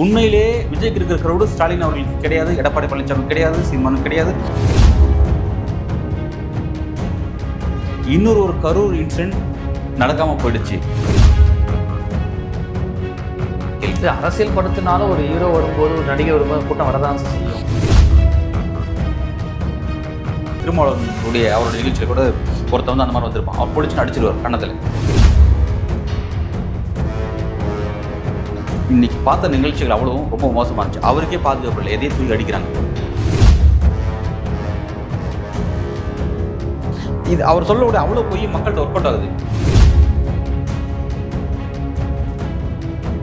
உண்மையிலே விஜய்க்கு இருக்கிற crowd ஸ்டாலின் அவர்களுக்கு கிடையாது, எடப்பாடி பழனிசாமி கிடையாது, சீமானும் கிடையாது. இன்னொரு கரூர் இன்சிடென்ட் நடக்காம போயிடுச்சு. அரசியல் படுத்தினால ஒரு ஹீரோ வரும்போது, ஒரு நடிகை வரும்போது கூட்டம் வரதான் செய்யும். திருமாவளவனுடைய அவருடைய நிகழ்ச்சியில் கூட ஒருத்த வந்து அந்த மாதிரி வந்திருப்பான். அவர் பிடிச்சு அடிச்சிருவார் கண்ணத்தில். இன்னைக்கு பார்த்த நிகழ்ச்சிகள் அவ்வளவும் ரொம்ப மோசமாக இருந்துச்சு. அவருக்கே பாதுகாப்பு இல்லை, எதையும் தூக்கி அடிக்கிறாங்க. இது அவர் சொல்லக்கூடிய அவ்வளோ போய் மக்கள்கிட்ட ஒர்க் அவுட் ஆகுது.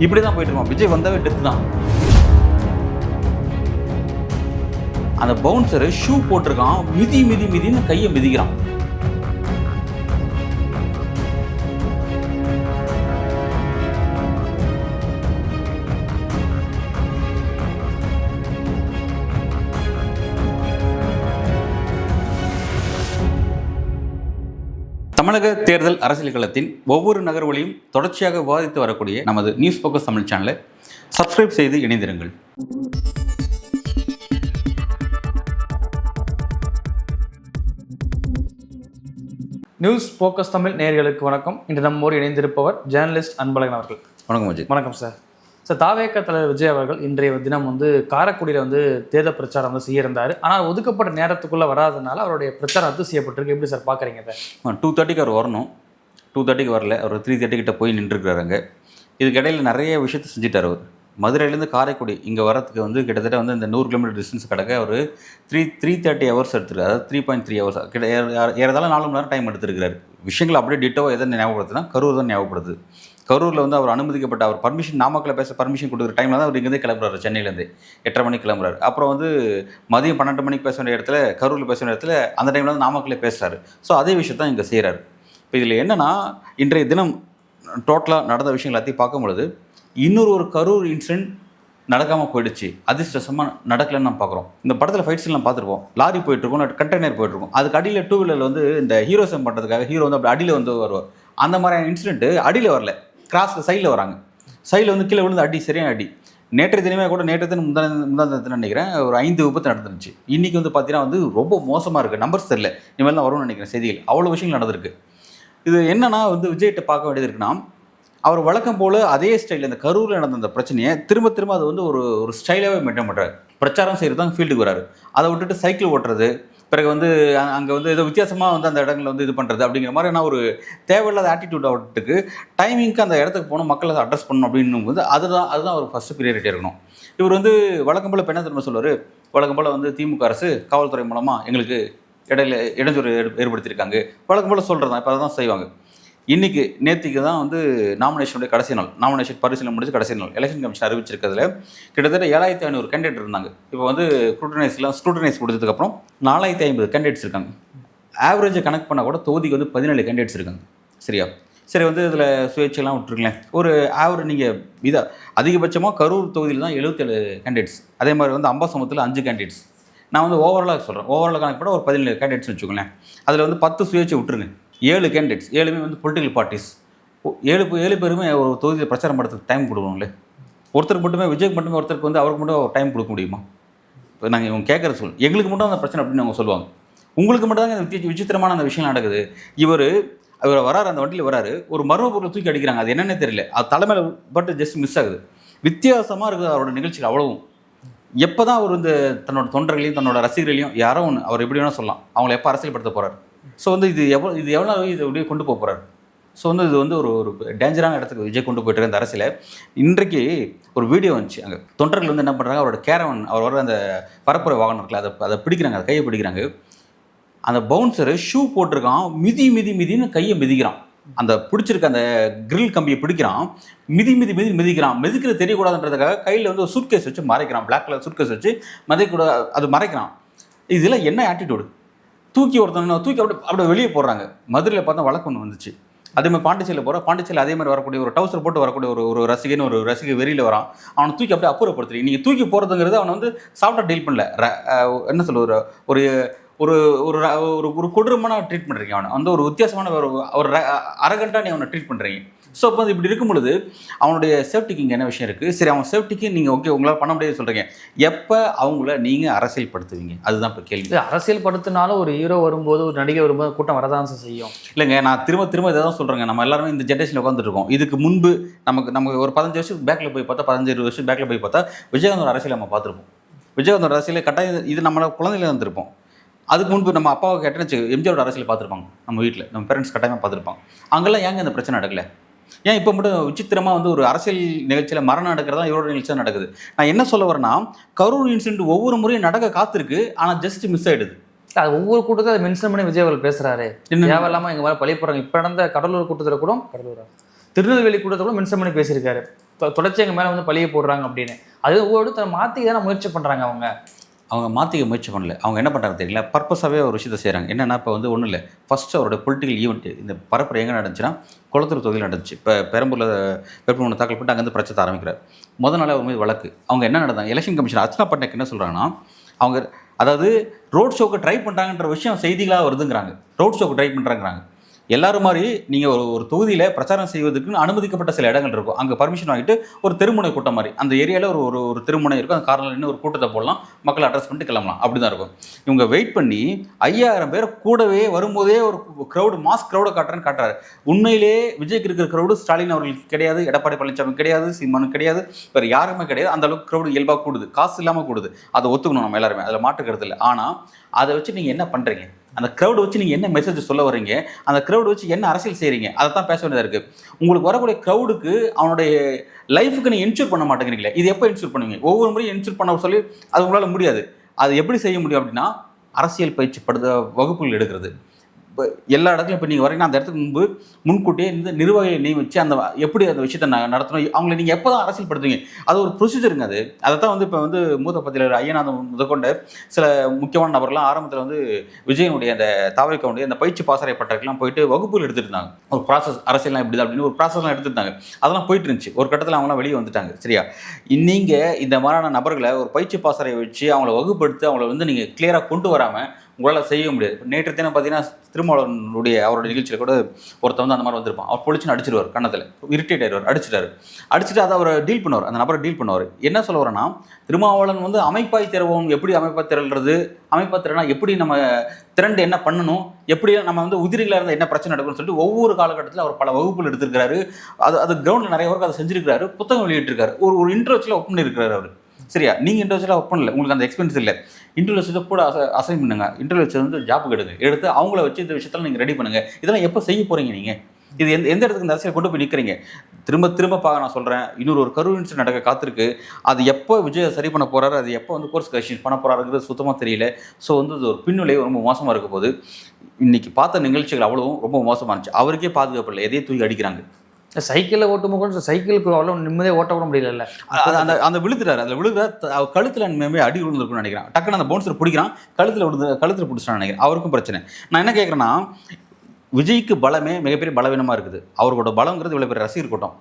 இப்படி தான் போயிட்டு இருக்கோம். விஜய் வந்தாவே டெத்து தான். அந்த பவுன்சரு ஷூ போட்டிருக்கான், மிதின்னு கையை மிதிக்கிறான். தமிழக தேர்தல் அரசியல் களத்தின் ஒவ்வொரு நகர்வுகளையும் தொடர்ச்சியாக விவாதித்து வரக்கூடிய நமது நியூஸ் ஃபோக்கஸ் தமிழ் சேனலை சப்ஸ்கிரைப் செய்து இணைந்திருங்கள். நியூஸ் ஃபோக்கஸ் தமிழ் நேயர்களுக்கு வணக்கம். இன்று நம்மோடு இணைந்திருப்பவர் ஜேர்னலிஸ்ட் அன்பழகன் அவர்கள். வணக்கம் விஜய். வணக்கம் சார். தாவேக தலைவர் விஜய் அவர்கள் இன்றைய தினம் காரைக்குடியில் தேர்தல் பிரச்சாரம் செய்ய இருந்தார். ஆனால் ஒதுக்கப்பட்ட நேரத்துக்குள்ளே வராதனால அவருடைய பிரச்சாரம் ரத்து செய்யப்பட்டிருக்கு. எப்படி சார் பார்க்குறீங்க அதை? 2:30 அவர் வரணும், 2:30 வரல. அவர் 3:30 கிட்ட போய் நின்றுருக்கிறாங்க. இதுக்கு இடையில் நிறைய விஷயத்தை செஞ்சுட்டார் அவர். மதுரையிலேருந்து காரைக்குடி இங்கே வரத்துக்கு கிட்டத்தட்ட இந்த 100 கிலோமீட்டர் டிஸ்டன்ஸ் கிடக்க அவர் 330 ஹவர்ஸ் எடுத்துருக்காரு. அதாவது 3.3 ஹவர்ஸ் கிட்ட ஏறதால 4 மணி நேரம் டைம் எடுத்துருக்கிறாரு. விஷயங்கள் அப்படியே டிட்டோ எதை ஞாபகப்படுத்துனா கரூர் தான் ஞாபகப்படுது. கரூரில் அவர் அனுமதிக்கப்பட்ட அவர் பர்மிஷன் நாமக்கல்ல பேச பர்மிஷன் கொடுக்குற டைமில் தான் அவர் இங்கேருந்தே கிளம்புறாரு. சென்னையிலேருந்து 8:30 மணிக்கு கிளம்புறாரு. அப்புறம் மதியம் 12 மணிக்கு பேச வேண்டிய இடத்துல, கரூரில் பேச வேண்டிய இடத்துல அந்த டைமில் வந்து நாமக்கல்லே பேசுகிறாரு. ஸோ அதே விஷயத்தான் இங்கே செய்கிறாரு. இப்போ இதில் என்னென்னா, இன்றைய தினம் டோட்டலாக நடந்த விஷயங்கள் எல்லாத்தையும் பார்க்கும்பொழுது இன்னொரு கரூர் இன்சிடென்ட் நடக்காமல் போயிடுச்சு. அதிர்ஷ்டமாக நடக்கலன்னு நம்ம பார்க்குறோம். இந்த படத்தில் ஃபைட்ஸ்லாம் பார்த்துருப்போம். லாரி போயிட்டுருக்கோம், கண்டெய்னர் போயிட்டுருக்கோம். அதுக்கு அடியில் 2 வீலரில் இந்த ஹீரோசம் பண்ணுறதுக்காக ஹீரோ அப்படி அடியில் வருவார். அந்த மாதிரியான இன்சிடென்ட்டு அடியில் வரல, கிராஸில் சைடில் வராங்க. சைடில் கீழே விழுந்து அடி, சரியான அடி. நேற்றைய தினமே கூட முந்தானத்தின்னு நினைக்கிறேன் ஒரு 5 விபத்து நடந்துருச்சு. இன்றைக்கி பார்த்தீங்கன்னா ரொம்ப மோசமாக இருக்குது. நம்பர்ஸ் தெரியல, இனிமேல் தான் வரும்னு நினைக்கிறேன் செய்திகள். அவ்வளோ விஷயங்கள் நடந்திருக்கு. இது என்னென்னா விஜய்கிட்ட பார்க்க வேண்டியது இருக்குன்னா, அவர் வழக்கம் போல் அதே ஸ்டைலில் இந்த கரூரில் நடந்த அந்த பிரச்சனையை திரும்ப அது ஒரு ஸ்டைலாகவே மெயின்டைன் பண்ணுறாரு. பிரச்சாரம் செய்கிறது தான் ஃபீல்டுக்கு வராரு. அதை விட்டுட்டு சைக்கிள் ஓட்டுறது, பிறகு அங்கே ஏதோ வித்தியாசமாக அந்த இடங்களில் இது பண்ணுறது அப்படிங்கிற மாதிரி நான் ஒரு தேவையில்லாத ஆட்டிடியூட் விட்டுக்கு டைமிங்க்கு அந்த இடத்துக்கு போகணும், மக்களை அட்ரஸ் பண்ணணும் அப்படின்னும் அதுதான் ஒரு ஃபஸ்ட்டு ப்ரியாரிட்டி இருக்கணும். இவர் வழக்கம் போல் என்ன திரும்ப சொல்லுவார், வழக்கம் போல் திமுக அரசு காவல்துறை மூலமாக எங்களுக்கு இடைஞ்சொரு ஏற்படுத்தியிருக்காங்க, வழக்கம் போல் சொல்கிறது தான். இப்போ அதை தான் செய்வாங்க. இன்றைக்கி நேற்றுக்கு தான் நாமினேஷனுடைய கடைசி நாள். நாமினேஷன் பரிசீலனை முடிஞ்சு கடைசி நாள். எலெக்ஷன் கமிஷன் அறிவிச்சிருக்கிறதுல கிட்டத்தட்ட 7500 கேண்டிடேட் இருந்தாங்க. இப்போ ஸ்க்ரூட்டனைஸ் கொடுத்ததுக்கப்புறம் 4050 கேண்டிடேட்ஸ் இருக்காங்க. ஆவரேஜை கனெக்ட் பண்ணால் கூட தொகுதிக்கு 17 கேண்டிடேட்ஸ் இருக்காங்க. சரியா? சரி, இதில் சுயேட்சையெல்லாம் விட்டுருங்களேன். ஒரு நீங்கள் இதாக அதிகபட்சமாக கரூர் தொகுதியில் தான் 77 கேண்டிடேட்ஸ். அதே மாதிரி அம்பாசமுத்தில் 5 கேண்டிடேட்ஸ். நான் ஓவராலாக சொல்கிறேன். ஓவராலாக கணக்கு பண்ண ஒரு 17 கேண்டிடேட்ஸ் வச்சுக்கோங்களேன். அதில் 10 சுயேட்சை விட்டுருங்க. 7 கேண்டிடேட்ஸ், 7மே பொலிட்டிக்கல் பார்ட்டிஸ். 7 பேருமே ஒரு தொகுதியில் பிரச்சாரம் பண்ணுறதுக்கு டைம் கொடுக்கணுங்களே. ஒருத்தருக்கு மட்டுமே, விஜய்க்கு மட்டுமே ஒருத்தருக்கு அவருக்கு மட்டும் ஒரு டைம் கொடுக்க முடியுமா? இப்போ நாங்கள் இவங்க கேட்குற எங்களுக்கு மட்டும் அந்த பிரச்சனை அப்படின்னு அவங்க சொல்லுவாங்க. உங்களுக்கு மட்டும் தாங்க விசித்திரமான அந்த விஷயம் நடக்குது. இவர் வராரு, அந்த வண்டியில் வராரு, ஒரு மர்ம பொருளை தூக்கி அடிக்கிறாங்க. அது என்னென்னே தெரியல. அது தலைமையில் பட்டு ஜஸ்ட் மிஸ் ஆகுது. வித்தியாசமாக இருக்குது அவரோட நிகழ்ச்சிகள் அவ்வளவும். எப்போ தான் அவர் தன்னோட தொண்டர்களையும் தன்னோட ரசிகர்களையும் யாரோ ஒன்று அவர் எப்படி வேணால் சொல்லலாம், அவங்கள எப்போ அரசியல்படுத்த போகிறார். ஸோ இது எவ்வளோ இது அப்படியே கொண்டு போக போகிறார். ஸோ இது ஒரு டேஞ்சரான இடத்துக்கு விஜய் கொண்டு போய்ட்டு இந்த அரசியலை. இன்றைக்கு ஒரு வீடியோ வந்துச்சு. அங்கே தொண்டர்கள் என்ன பண்ணுறாங்க, அவரோட கேரவன், அவர் வர அந்த பரப்புரை வாகனம் இருக்குல்ல, அதை பிடிக்கிறாங்க, அதை கையை பிடிக்கிறாங்க. அந்த பவுன்சரு ஷூ போட்டிருக்கான், மிதின்னு கையை மிதிக்கிறான். அந்த பிடிச்சிருக்க அந்த கிரில் கம்பியை பிடிக்கிறான், மிதிக்கிறான். மிதிக்கிறது தெரியக்கூடாதுன்றதுக்காக கையில் ஒரு சூட்கேஸ் வச்சு மறைக்கிறான். பிளாக் கலர் சூட்கேஸ் வச்சு மதிக்கூட அது மறைக்கிறான். இதெல்லாம் என்ன ஆட்டிடியூடு? தூக்கி அப்படியே வெளியே போடுறாங்க. மதுரையில் பார்த்தா வழக்கு ஒன்று வந்துச்சு. அதேமாதிரி பாண்டிச்சேரியில் அதே மாதிரி வரக்கூடிய ஒரு டவுசர் போட்டு வரக்கூடிய ஒரு ரசிகை வெறியில் வரான். அவனை தூக்கி அப்படியே அப்புறப்படுத்துறீங்க. நீங்கள் தூக்கி போகிறதுங்கிறது அவனை சாஃப்டாக டீல் பண்ணல. என்ன சொல்ல, ஒரு ஒரு ஒரு ஒரு கொடூரமான ட்ரீட் பண்ணுறீங்க, அவனை வந்து ஒரு வித்தியாசமான ஒரு அரகண்டாக நீ அவனை ட்ரீட் பண்ணுறீங்க. ஸோ அப்போ இப்படி இருக்கும் பொழுது அவனுடைய சேஃப்டிக்கு இங்கே என்ன விஷயம் இருக்குது? சரி, அவன் சேஃப்டிக்கு நீங்கள் ஓகே உங்களால் பண்ண முடியாது சொல்கிறீங்க. எப்போ அவங்கள நீங்கள் அரசியல்படுத்துவீங்க? அதுதான் இப்போ கேள்வி. அரசியல் படுத்தினாலும் ஒரு ஹீரோ வரும்போது, ஒரு நடிகை வரும்போது கூட்டம் வரதான் செய்யும். இல்லைங்க, நான் திரும்ப திரும்ப இதை தான் சொல்கிறேங்க. நம்ம எல்லாருமே இந்த ஜென்ரேஷனில் உட்காந்துட்டு இருக்கோம். இதுக்கு முன்பு நமக்கு ஒரு 15 வருஷத்துக்கு பேக்கில் போய் பார்த்தா, 15-20 வருஷம் பேக்கில் போய் பார்த்தா விஜயகாந்தோட அரசியல் நம்ம பார்த்துருப்போம். விஜயகாந்தோட அரசியல் கட்டாயம் இது நம்மள குழந்தையில இருந்திருப்போம். அதுக்கு முன்பு நம்ம அப்பாவுக்கு எட்டனச்சு எம்ஜிஆரோட அரசியல் பார்த்துருப்பாங்க. நம்ம வீட்டில் நம்ம பேரண்ட்ஸ் கட்டாயமாக பார்த்துருப்பாங்க. அங்கெல்லாம் ஏங்க இந்த பிரச்சனை நடக்கல? ஏன் இப்போ மட்டும் விசித்திரமாக வந்து ஒரு அரசியல் நிகழ்ச்சியில் மரணம் நடக்கிறதா இவரோட நிகழ்ச்சி தான் நடக்குது? நான் என்ன சொல்ல வரேன்னா, கரூர் இன்சிடென்ட் ஒவ்வொரு முறையும் நடக்க காத்திருக்கு, ஆனால் ஜஸ்ட் மிஸ் ஆகிடுது. அது ஒவ்வொரு கூட்டத்தை அதை மென்ஷன் பண்ணி விஜய் அவர்கள் பேசுறாரு. தேவையில்லாமல் எங்கள் மேலே பழி போடுறாங்க. இப்போ நடந்த கடலூர் கூட்டத்தில் கூட, திருநெல்வேலி கூட்டத்தில் கூட மென்ஷன் பண்ணி பேசியிருக்காரு. தொடர்ச்சி எங்கள் மேலே வந்து பழியை போடுறாங்க அப்படின்னு. அது ஒவ்வொரு மாற்றி தானே முயற்சி பண்ணுறாங்க. அவங்க மாற்றிக்க முயற்சி பண்ணல. அவங்க என்ன பண்ணுறாங்க தெரியல, பர்பஸாகவே ஒரு விஷயத்தை செய்கிறாங்க. என்னென்னா, இப்போ வந்து ஒன்றும் இல்லை, ஃபஸ்ட்டு அவரோட பொலிட்டிக்கல் ஈவெண்ட் இந்த பரப்புரை எங்கே நடந்துச்சுன்னா குளத்தூர் தொகுதியில் நடந்துச்சு. இப்போ பெரம்பூரில் வேட்புமனு தாக்கல் பண்ணிட்டு அங்கேருந்து பிரச்சனை ஆரம்பிக்கிறார். முதல் நாள் அவர் மீது வழக்கு. அவங்க என்ன நடந்தாங்க, எலெக்ஷன் கமிஷன் அர்ச்சனா பட்நாயக் என்ன சொல்கிறாங்கன்னா, அவங்க அதாவது ரோட் ஷோக்கு ட்ரை பண்ணுறாங்கன்ற விஷயம் செய்திகளாக வருதுங்கிறாங்க. ரோட் ஷோக்கு ட்ரை பண்ணுறாங்கிறாங்க. எல்லாரும் மாதிரி நீங்கள் ஒரு தொகுதியில் பிரச்சாரம் செய்வதற்கு அனுமதிக்கப்பட்ட சில இடங்கள் இருக்கும். அங்கே பர்மிஷன் வாங்கிட்டு ஒரு தெருமுனை கூட்டம் மாதிரி அந்த ஏரியாவில் ஒரு தெருமுனை இருக்கும். அந்த காரில் நின்று ஒரு கூட்டத்தை போடலாம், மக்களை அட்ரஸ் பண்ணிட்டு கிளம்பலாம். அப்படி தான் இருக்கும். இவங்க வெயிட் பண்ணி 5000 பேர் கூடவே வரும்போதே ஒரு க்ரௌடு, மாஸ் க்ரௌடை காட்டுறாரு. உண்மையிலே விஜய்க்கு இருக்கிற க்ரௌடு ஸ்டாலின் அவர்களுக்கு கிடையாது, எடப்பாடி பழனிசாமி கிடையாது, சீமானு கிடையாது, வேறு யாருமே கிடையாது. அந்த அளவுக்கு க்ரௌடு இயல்பாக கூடுது, காசு இல்லாமல் கூடுது. அதை ஒத்துக்கணும் நம்ம எல்லாருமே, அதில் மாற்றுக்கிறது இல்லை. ஆனால் அதை வச்சு நீங்கள் என்ன பண்ணுறீங்க? அந்த க்ரௌட் வச்சு நீங்கள் என்ன மெசேஜ் சொல்ல வரீங்க? அந்த க்ரௌட் வச்சு என்ன அரசியல் செய்கிறீங்க? அதை தான் பேச வேண்டியதாக இருக்குது. உங்களுக்கு வரக்கூடிய க்ரௌடுக்கு அவனுடைய லைஃபுக்கு நீங்கள் இன்சூர் பண்ண மாட்டேங்கிறீங்களே, இது எப்போ இன்சூர் பண்ணுவீங்க? ஒவ்வொரு முறையும் இன்சூர் பண்ண சொல்லி அது உங்களால் முடியாது. அது எப்படி செய்ய முடியும் அப்படின்னா, அரசியல் பயிற்சி வகுப்புகள் எடுக்கிறது. இப்போ எல்லா இடத்துலையும் இப்போ நீங்கள் வரீங்கன்னா அந்த இடத்துக்கு முன்கூட்டியே இந்த நிர்வாகிகளை நியமிச்சு அந்த எப்படி அந்த விஷயத்தை நடத்தணும், அவங்களை நீங்கள் எப்போ தான் அரசியல் படுத்துவீங்க? அது ஒரு ப்ரொசீஜருங்க. அதை தான் வந்து இப்போ வந்து மூத்த பத்திரிகையாளர் ஐயநாதன் முதற்கொண்ட சில முக்கியமான நபர்லாம் ஆரம்பத்தில் வந்து விஜயனுடைய அந்த தாவரைக்கவுடைய அந்த பயிற்சி பாசறை பட்டறைக்கெல்லாம் போயிட்டு வகுப்புகள் எடுத்துட்டு இருந்தாங்க. ஒரு ப்ராசஸ், அரசியல்லாம் எப்படி அப்படின்னு ஒரு ப்ராசஸ்லாம் எடுத்துருந்தாங்க. அதெல்லாம் போயிட்டு இருந்துச்சு. ஒரு கட்டத்தில் அவங்களாம் வெளியே வந்துட்டாங்க. சரியா? நீங்கள் இந்த மாதிரியான நபர்களை ஒரு பயிற்சி பாசறையை வச்சு அவங்கள வகுப்படுத்தி அவங்கள வந்து நீங்கள் கிளியராக கொண்டு வராமல் உங்களால் செய்ய முடியாது. நேற்று தினம் பார்த்தீங்கன்னா திருமாவளவனுடைய அவரோட நிகழ்ச்சியில் கூட ஒருத்தர் வந்து அந்த மாதிரி வந்திருப்பான். அவர் பொலிச்சுன்னு அடிச்சிருவார், கன்னத்தில் இரிட்டேட் ஆயிடுவார், அடிச்சுட்டு அதை அவர் டீல் பண்ணுவார், அந்த நபரை டீல் பண்ணுவார். என்ன சொல்ல வரேன்னா, திருமாவளவன் வந்து அமைப்பாய் திறவோம், எப்படி அமைப்பாய் திரள்றது, அமைப்பாக திறனா எப்படி நம்ம திரண்டு என்ன பண்ணணும், எப்படி நம்ம வந்து உதிரிகளாக இருந்தால் என்ன பிரச்சனை நடக்கும்னு சொல்லிட்டு ஒவ்வொரு காலகட்டத்தில் அவர் பல வகுப்புகள் எடுத்திருக்கிறாரு. அது கிரவுண்டில் நிறைய ஒர்க் அதை செஞ்சிருக்கிறாரு, புத்தகம் வெளியிட்டிருக்காரு, ஒரு இன்ட்ரோச்சில் ஒர்க் பண்ணியிருக்கிறாரு அவர். சரியா? நீங்கள் இன்டர்வியூஸில் ஒர்க் பண்ணல, உங்களுக்கு அந்த எக்ஸ்பீரியன்ஸ் இல்லை. இன்டர்வியூஸை கூட அசைன் பண்ணுங்க, இன்டர்வியூஸ் வந்து ஜாப் எடுத்து அவங்கள வச்சு இந்த விஷயத்தில் நீங்கள் ரெடி பண்ணுங்கள். இதெல்லாம் எப்போ செய்ய போகிறீங்க நீங்கள்? இது எந்த இடத்துக்கு இந்த அரசியல் கொண்டு போய் நிற்கிறீங்க? திரும்ப நான் சொல்கிறேன், ஒரு கரூர் இன்சிடென்ட் நடக்க காத்திருக்கு. அது எப்போ விஜய் சரி பண்ண போகிறாரு, அது எப்போ வந்து கோர்ஸ் கரெக்ஷன் பண்ண போகிறாருங்கிறது சுத்தமாக தெரியல. ஸோ வந்து இது ஒரு பின்னிலை ரொம்ப மோசமாக இருக்க போது. இன்றைக்கி பார்த்த நிகழ்ச்சிகள் அவ்வளவும் ரொம்ப மோசமாக இருந்துச்சு. அவருக்கே பாதுகாப்பு இல்லை, எதையும் தூக்கி அடிக்கிறாங்க. சைக்கிளில் ஓட்டும்போது சைக்கிளுக்கு அவ்வளோ நிம்மதியாக ஓட்ட கூட முடியல. அந்த விழுத்துறாரு, அதில் விழுகிறார், கழுத்தில் அடி விழுந்துருக்குன்னு நினைக்கிறேன். டக்குன்னு அந்த பவுன்சர் பிடிக்கிறான், கழுத்தில் பிடிச்சான்னு நினைக்கிறேன். அவருக்கும் பிரச்சனை. நான் என்ன கேட்குறேன்னா, விஜய்க்கு பலமே மிகப்பெரிய பலவீனமாக இருக்குது. அவரோட பலங்கிறது இவ்வளோ பெரிய ரசிகர் கூட்டம்.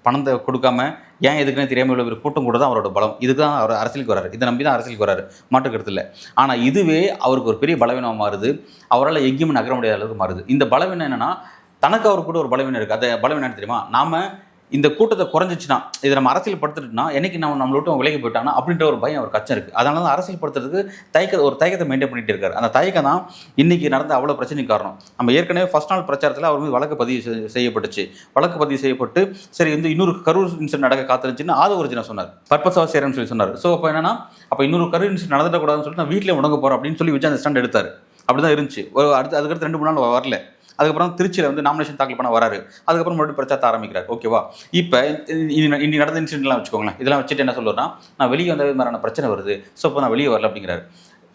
பணத்தை கொடுக்காம ஏன் எதுக்குன்னு தெரியாமல் இவ்வளோ பெரிய கூட்டம் கூட தான் அவரோட பலம். இதுக்கு தான் அவர் அரசியலுக்கு வராரு, இதை நம்பி தான் அரசியலுக்கு வராரு, மாற்றுக்கிறது இல்லை. ஆனால் இதுவே அவருக்கு ஒரு பெரிய பலவீனமாக மாறுது. அவரால் எங்கேயுமே நகர முடியாத அளவுக்கு மாறுது. இந்த பலவீனம் என்னென்னா, தனக்கு அவருக்கு கூட ஒரு பலவீனம் இருக்குது. அதை பலவீனம் என்ன தெரியுமா? நாம் இந்த கூட்டத்தை குறைஞ்சிச்சுன்னா, இதை நம்ம அரசியல் படுத்துட்டுனா என்னைக்கு நம்மளை விட்டு விலகி போயிட்டாங்கன்னா அப்படின்ற ஒரு பயம் ஒரு கச்சம் இருக்குது. அதனால தான் அரசியல் படுத்துறதுக்கு ஒரு தயக்கத்தை மெயின்டைன் பண்ணிட்டு இருக்காரு. அந்த தயக்கம் தான் இன்றைக்கி நடந்த அவ்வளோ பிரச்சனைக்கு காரணம். நம்ம ஏற்கனவே ஃபர்ஸ்ட் நாள் பிரச்சாரத்தில் அவர் மீது வழக்கு பதிவு செய்யப்பட்டு சரி வந்து இன்னொரு கரூர் இன்சிடென்ட் நடக்க காத்துருந்துச்சுன்னு ஆதவர்ஜினா சொன்னார், பர்பஸாக சேரன்னு சொல்லி சொன்னார். ஸோ அப்போ என்னன்னா, அப்போ இன்னொரு கரூர் இன்சிடென்ட் நடந்துடக்கூடாதுன்னு சொல்லிட்டு நான் வீட்டிலே உணங்க போகிறேன் அப்படின்னு சொல்லி விஜய் அந்த ஸ்டாண்ட் எடுத்தார். அப்படி தான் இருந்துச்சு. அதுக்கடுத்து 2-3 நாள் வரல. அதுக்கப்புறம் திருச்சியில் வந்து நாமினேஷன் தாக்கல் பண்ண வராரு. அதுக்கப்புறம் மறுபடியும் பிரச்சாரத்தை ஆரம்பிக்கிறார். ஓகேவா? இப்போ இன்னி நடந்த இன்சிடென்ட்லாம் வச்சுக்கோங்களேன். இதெல்லாம் வச்சுட்டு என்ன சொல்லுவார்னா, நான் வெளியே வந்த மாதிரியான பிரச்சனை வருது, ஸோ இப்போ நான் வெளியே வரல அப்படிங்கிறாரு.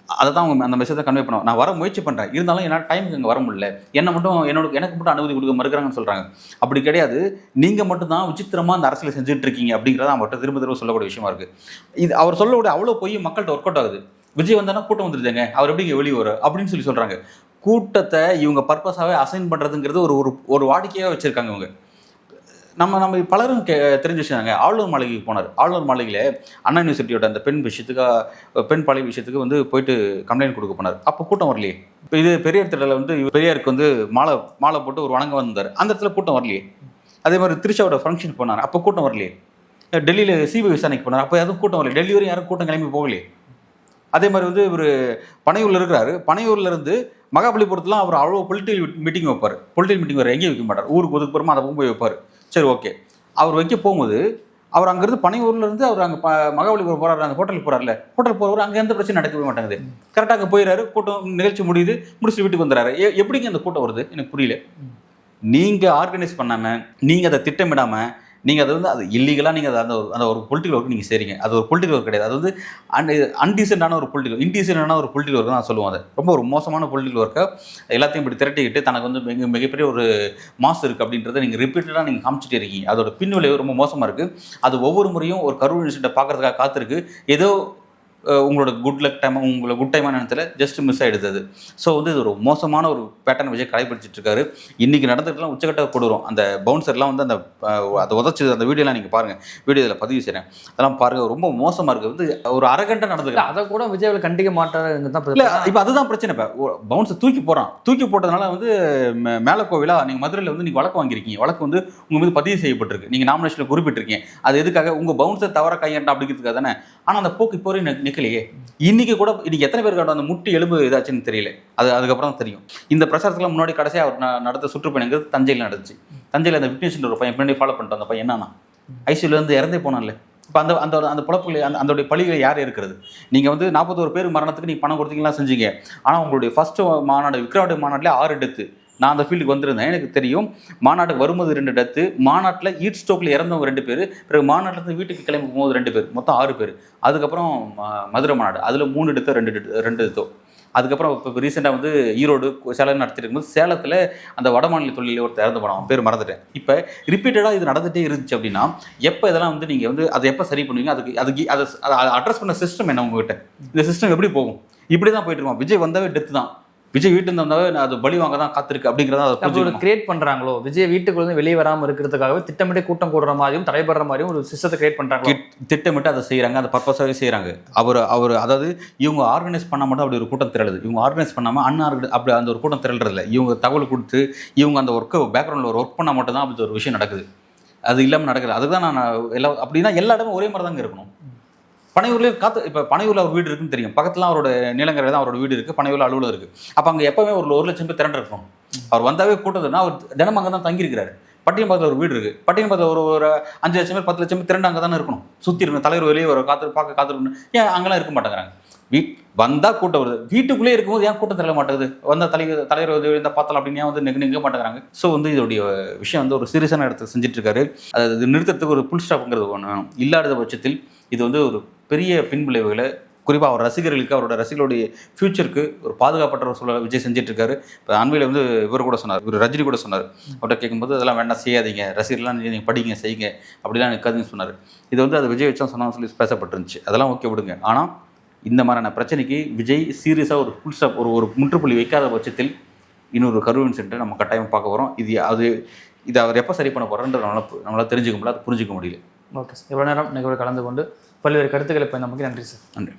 அதை தான் அவங்க அந்த மெசேஜை கன்வே பண்ணுவோம். நான் வர முயற்சி பண்ணுறேன், இருந்தாலும் என்னால் டைமுக்கு இங்கே வர முடியல, எனக்கு மட்டும் அனுமதி கொடுக்க மறுக்கிறாங்கன்னு சொல்கிறாங்க. அப்படி கிடையாது, நீங்கள் மட்டும் தான் விசித்திரமாக அந்த அரசியலை செஞ்சுட்டு இருக்கீங்க அப்படிங்கிறத அவங்கள்ட்ட திரும்ப சொல்லக்கூடிய விஷயமா இருக்குது. இது அவர் சொல்லக்கூடிய அவ்வளோ போய் மக்கள்கிட்ட ஒர்க் அவுட் ஆகுது. விஜய் வந்தானா கூட்டம் வந்துருதுங்க, அவர் எப்படி வெளியே வரும் அப்படின்னு சொல்கிறாங்க. கூட்டத்தை இவங்க பர்பஸாகவே அசைன் பண்ணுறதுங்கிறது ஒரு வாடிக்கையாக வச்சுருக்காங்க இவங்க. நம்ம பலரும் தெரிஞ்ச விஷயங்க. ஆளுநர் மாளிகைக்கு போனார். ஆளுநர் மாளிகையில் அண்ணா யூனிவர்சிட்டியோட அந்த பெண் பாலியல் விஷயத்துக்கு வந்து போயிட்டு கம்ப்ளைண்ட் கொடுக்க போனார். அப்போ கூட்டம் வரலையே. இப்போ இது பெரியார் திடலில் வந்து பெரியாருக்கு வந்து மாலை போட்டு ஒரு வணங்க வந்தார். அந்த இடத்துல கூட்டம் வரலையே. அதே மாதிரி திருச்சாவோட ஃபங்க்ஷன் போனார். அப்போ கூட்டம் வரலையே. டெல்லியில் சிபிஐ விசாரணைக்கு போனார். அப்போ எதுவும் கூட்டம் வரலையே. டெல்லி வரையும் யாரும் கூட்டம் கிளம்பி போகலையே. அதே மாதிரி வந்து இவர் பனையூரில் இருக்கிறாரு. பனையூரில் இருந்து மகாபலிபுரத்துலாம் அவர் அவ்வளோ பொலிட்டிக்கல் மீட்டிங் வைப்பார். பொலிட்டிக்கல் மீட்டிங் வேறு எங்கேயும் வைக்க மாட்டார். ஊருக்கு ஒதுக்குப்புறமா அதை போய் வைப்பார். சரி, ஓகே. அவர் வைக்க போகும்போது அவர் அங்கேருந்து பனையூர்லேருந்து அவர் அங்கே மகாபலிபுரம் போகிறாரு. அந்த ஹோட்டலுக்கு போகிறார்ல, ஹோட்டல் போகிறவர் அங்கே எந்த பிரச்சனை நடக்கவே மாட்டேங்குது. கரெக்டாக அங்கே போயிடறாரு. கூட்டம் நிகழ்ச்சி முடிச்சுட்டு வீட்டுக்கு வந்துடுறாரு. எப்படிங்க அந்த கூட்டம் வருது எனக்கு புரியல. நீங்கள் ஆர்கனைஸ் பண்ணாமல், நீங்கள் அதை திட்டமிடாமல், நீங்கள் அதை வந்து அது இல்லீகலாக நீங்கள் அந்த ஒரு பொலிட்டிக்கல் ஒர்க் நீங்கள் செய்றீங்க. அது ஒரு பொலிட்டிக்கல் ஒர்க் கிடையாது. அது வந்து அன்டீசென்டான ஒரு இன்டீசென்டான ஒரு பொலிட்டிக்கல் ஒர்க் தான் சொல்லுவோம். அது ரொம்ப ஒரு மோசமான பொலிட்டிக்கல் ஒர்க்கை எல்லாத்தையும் இப்படி திரட்டிக்கிட்டு தனக்கு வந்து மிகப்பெரிய ஒரு மாசு இருக்குது அப்படின்றத நீங்கள் ரிப்பீட்டடாக நீங்கள் காமிச்சிட்டே இருக்கீங்க. அதோட பின்விளைவு ரொம்ப மோசமாக இருக்குது. அது ஒவ்வொரு முறையும் ஒரு கரூர் இன்சிடென்ட்டை பார்க்கறதுக்காக காத்திருக்கு. ஏதோ உங்களோட குட் டைமான நேரத்தில் ஜஸ்ட் மிஸ் ஆகிடுது அது. ஸோ வந்து இது ஒரு மோசமான ஒரு பேட்டர்ன் விஜய் கடைபிடிச்சிட்டு இருக்காரு. இன்றைக்கி நடந்துட்டுலாம் உச்சக்கட்ட கொடுறோம். அந்த பவுன்சர்லாம் வந்து அதை உதச்சது அந்த வீடியோலாம் நீங்கள் பாருங்கள். வீடியோ இதில் பதிவு செய்கிறேன். அதெல்லாம் பாருங்கள். ரொம்ப மோசமாக இருக்குது. வந்து ஒரு அரகண்டா நடந்துக்கலாம். அதை கூட விஜய் கண்டிக்க மாட்டாரு. இல்லை, இப்போ அதுதான் பிரச்சனை. இப்போ பவுன்சர் தூக்கி போட்டதுனால வந்து மேலே கோவிலாக நீங்கள் மதுரையில் வந்து நீங்கள் வழக்கு வாங்கியிருக்கீங்க. வழக்கு வந்து உங்கள் மீது பதிவு செய்யப்பட்டிருக்கு. நீங்கள் நாமினேஷனில் குறிப்பிட்டிருக்கீங்க. அது எதுக்காக? உங்கள் பவுன்சர் தவற கையாண்டா அப்படிங்கிறதுக்காக தானே. ஆனால் அந்த போக்கு இப்போ நிற்கலையே. இன்னைக்கு எத்தனை பேருக்கு அந்த முட்டி எலும்பு இதாச்சுன்னு தெரியல. அதுக்கப்புறம் தான் தெரியும். இந்த பிரச்சாரத்துக்குலாம் முன்னாடி கடைசியாக அவர் நடத்த சுற்றுப்பயணங்கிறது தஞ்சையில் நடந்துச்சு. தஞ்சையில் அந்த விக்னேஷன் ஒரு பையன் பின்னாடி ஃபாலோ பண்ணிட்டு அந்த பையன் என்னன்னா ஐசியூலேருந்து இறந்தே போனான்ல. இப்போ அந்த பொழப்புகளை அதோடைய பழிகளை யார் இருக்கிறது? நீங்கள் வந்து 41 பேர் மரணத்துக்கு நீங்கள் பணம் கொடுத்தீங்கலாம் செஞ்சீங்க. ஆனால் உங்களுடைய ஃபர்ஸ்ட் மாநாடு விக்ரவாண்டி மாநாட்டில் 6 டெத்து. நான் அந்த ஃபீல்டுக்கு வந்திருந்தேன். எனக்கு தெரியும். மாநாட்டுக்கு வரும்போது 2 டெத்து, மாநாட்டில் ஹீட் ஸ்ட்ரோக்கில் இறந்தவங்க 2 பேர், பிறகு மாநாட்டிலேருந்து வீட்டுக்கு கிளம்பி போகும்போது 2 பேர், மொத்தம் 6 பேர். அதுக்கப்புறம் மதுரை மாநாடு, அதில் 3 டெத்தோ 2 டெத்தோ. அதுக்கப்புறம் இப்போ ரீசெண்டாக வந்து ஈரோடு சேலம் நடத்திட்டு இருக்கும்போது சேலத்தில் அந்த வடமாநில தொழிலில் ஒருத்தர் இறந்து போனோம். பேர் மறந்துட்டேன். இப்போ ரிப்பீட்டடாக இது நடந்துகிட்டே இருந்துச்சு அப்படின்னா எப்போ இதெல்லாம் வந்து நீங்கள் வந்து அதை எப்போ சரி பண்ணுவீங்க? அதை அட்ரஸ் பண்ண சிஸ்டம் என்ன உங்ககிட்ட? இந்த சிஸ்டம் எப்படி போகும்? இப்படி தான் போயிட்டு இருக்கோம். விஜய் வந்தாவே டெத்து தான். விஜய் வீட்டு வந்தாவே அது பலி வாங்க தான் காத்திருக்கு அப்படிங்கிறத கிரியேட் பண்றாங்களோ. விஜய் வீட்டுக்குள்ள வெளியே வராமல் இருக்கிறதுக்காகவே திட்டமிட்டு கூட்டம் கூடுற மாதிரியும் தடைபடுற மாதிரியும் ஒரு சிஸ்டத்தை கிரியேட் பண்றாங்க. திட்டமிட்டு அதை செய்யறாங்க. அதை பர்பஸாகவே செய்யறாங்க. அவர் அதாவது இவங்க ஆர்கனைஸ் பண்ண மட்டும் அப்படி ஒரு கூட்டம் திரளுது. இவங்க ஆர்கனைஸ் பண்ணாமல் அப்படி அந்த ஒரு கூட்டம் திரள்றதில்ல. இவங்க தகவல் கொடுத்து இவங்க அந்த ஒர்க்கை பேக்ரவுண்டில் ஒரு ஒர்க் பண்ணால் மட்டும் தான் அப்படி ஒரு விஷயம் நடக்குது. அது இல்லாமல் நடக்குது. அதுதான் நான் அப்படின்னா எல்லா இடமும் ஒரே மாதிரி தாங்க இருக்கணும். பனையூர்லேயே இப்போ பனையூரில் அவர் வீடு இருக்குன்னு தெரியும். பக்கத்தில் அவரோட நீலங்கரையில் தான் அவரோட வீடு இருக்குது. பனையூரில் அலுவலகம் இருக்குது. அப்போ அங்கே எப்போவுமே ஒரு 1,00,000 பேர் திரண்டு இருக்கணும். அவர் வந்தாவே கூட்டதுன்னா அவர் தினம் அங்கே தான் தங்கியிருக்கிறாரு. பட்டினப்பாக்கத்தில் ஒரு வீடு இருக்குது. பட்டினப்பாக்கத்தில் ஒரு 5,00,000 பேர் 10,00,000 பேர் திரண்டு அங்கே தானே இருக்கணும். சுற்றி இருக்கணும். தலைவர் வெளியே வர காத்திருக்கணும். ஏன் அங்கெல்லாம் இருக்க மாட்டேங்கிறாங்க? வந்தால் கூட்டம் வருது. வீட்டுக்குள்ளே இருக்கும்போது ஏன் கூட்டம் தர மாட்டேங்குது? வந்தால் தலைவர் இருந்தால் பார்த்தலாம் அப்படின்னு ஏன் வந்து நிற்க மாட்டேங்கிறாங்க? ஸோ வந்து இதோடைய விஷயம் வந்து ஒரு சீரியஸான இடத்துல செஞ்சுட்டு இருக்காரு. அது நிறுத்தத்துக்கு ஒரு புல் ஸ்டாப்புங்கிறது ஒன்று வேணும். இல்லாத பட்சத்தில் இது வந்து ஒரு பெரிய பின்விளைவுகளை குறிப்பாக அவர் ரசிகர்களுக்கு அவரோட ரசிகர்களுடைய ஃபியூச்சருக்கு ஒரு பாதுகாப்பற்ற ஒரு சூழலை விஜய் செஞ்சுட்டு இருக்காரு. இப்போ அண்மையில் வந்து இவர் கூட சொன்னார், இவர் ரஜினி கூட சொன்னார். அவர்கிட்ட கேட்கும்போது அதெல்லாம் வேண்டாம், செய்யாதீங்க, ரசிகர்லாம் நீங்கள் படிங்க, செய்யுங்க, அப்படிலாம் இருக்காதுன்னு சொன்னார். இது வந்து அது விஜய் வச்சா சொன்னான்னு சொல்லி பேசப்பட்டிருந்துச்சு. அதெல்லாம் ஓகே விடுங்க. ஆனால் இந்த மாதிரியான பிரச்சனைக்கு விஜய் சீரியஸாக ஒரு ஃபுல் ஸ்டாப் ஒரு முற்றுப்புள்ளி வைக்காத பட்சத்தில் இன்னொரு கரூர் இன்சிடென்ட்டை நம்ம கட்டாயம் பார்க்க போகிறோம். இது அவர் எப்போ சரி பண்ண போகிறோன்றது நம்மளால் தெரிஞ்சுக்க முடியல, அது புரிஞ்சிக்க முடியல. ஓகே சார், இவ்வளோ நேரம் நிகழ்வு கலந்து கொண்டு பல்வேறு கருத்துக்களை இப்போ நமக்கு நன்றி சார். நன்றி.